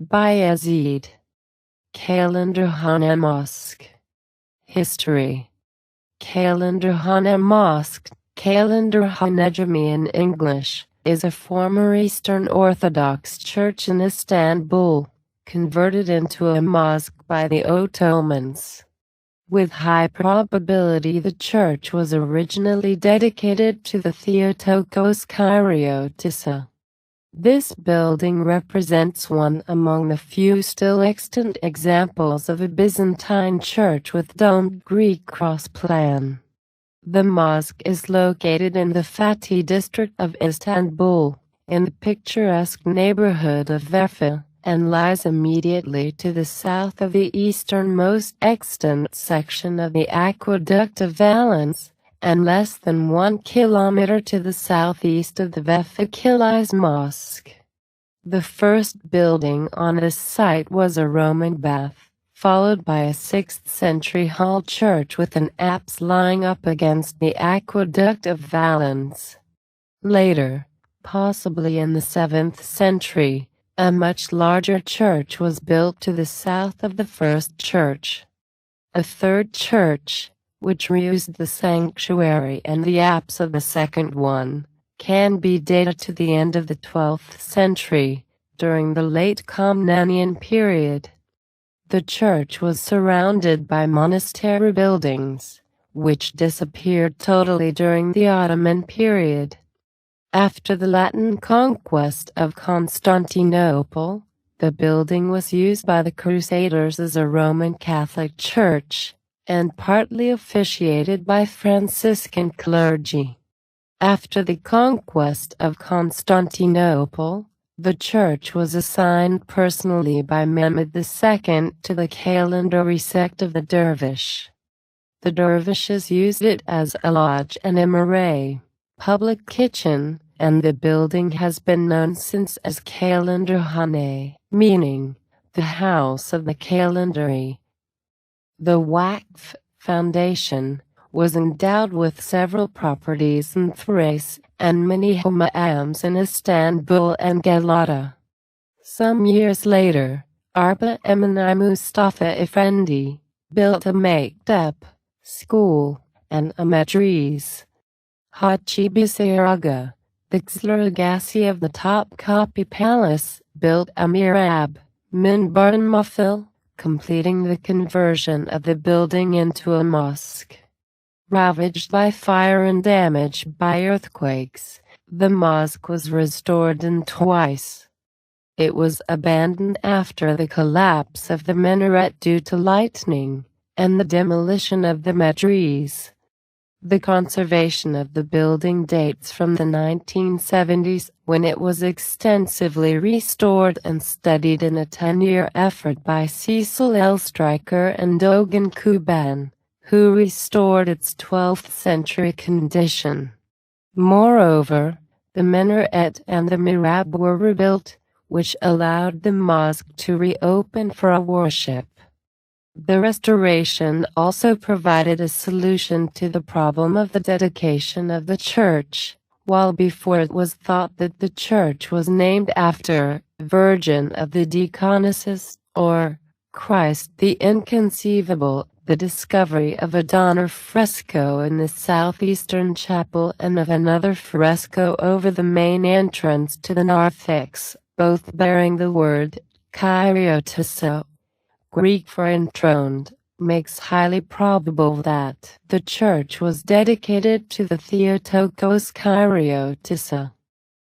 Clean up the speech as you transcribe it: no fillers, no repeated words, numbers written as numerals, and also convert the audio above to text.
Bayezid. Kalenderhane Mosque. History. Kalenderhane Mosque, Kalenderhane in English, is a former Eastern Orthodox church in Istanbul, converted into a mosque by the Ottomans. With high probability the church was originally dedicated to the Theotokos Kyriotissa. This building represents one among the few still extant examples of a Byzantine church with domed Greek cross plan. The mosque is located in the Fatih district of Istanbul, in the picturesque neighborhood of Vefa, and lies immediately to the south of the easternmost extant section of the aqueduct of Valens, and less than 1 kilometer to the southeast of the Vefa Kilis Mosque. The first building on this site was a Roman bath, followed by a 6th century hall church with an apse lying up against the aqueduct of Valens. Later, possibly in the 7th century, a much larger church was built to the south of the first church. A third church, which reused the sanctuary and the apse of the second one, can be dated to the end of the 12th century, during the late Komnenian period. The church was surrounded by monastery buildings, which disappeared totally during the Ottoman period. After the Latin conquest of Constantinople, the building was used by the Crusaders as a Roman Catholic church, and partly officiated by Franciscan clergy. After the conquest of Constantinople, the church was assigned personally by Mehmed II to the Kalenderhane sect of the Dervish. The dervishes used it as a lodge and imare, public kitchen, and the building has been known since as Kalenderhane, meaning the house of the Kalenderhane. The Waqf Foundation was endowed with several properties in Thrace and many hammams in Istanbul and Galata. Some years later, Arpa Emini Mustafa Effendi built a mektep, school, and a madris. Haji Bisaraga, the Xleragasi of the Topkapi Palace, built a mirab, minbar and mafil, completing the conversion of the building into a mosque. Ravaged by fire and damaged by earthquakes, the mosque was restored twice. It was abandoned after the collapse of the minaret due to lightning, and the demolition of the madris. The conservation of the building dates from the 1970s, when it was extensively restored and studied in a 10-year effort by Cecil L. Stryker and Dogan Kuban, who restored its 12th century condition. Moreover, the minaret and the mihrab were rebuilt, which allowed the mosque to reopen for a worship. The restoration also provided a solution to the problem of the dedication of the church, while before it was thought that the church was named after Virgin of the Dionysus, or Christ the Inconceivable. The discovery of a donor fresco in the southeastern chapel and of another fresco over the main entrance to the narthex, both bearing the word Kyriotissa, Greek for enthroned, makes highly probable that the church was dedicated to the Theotokos Kyriotissa.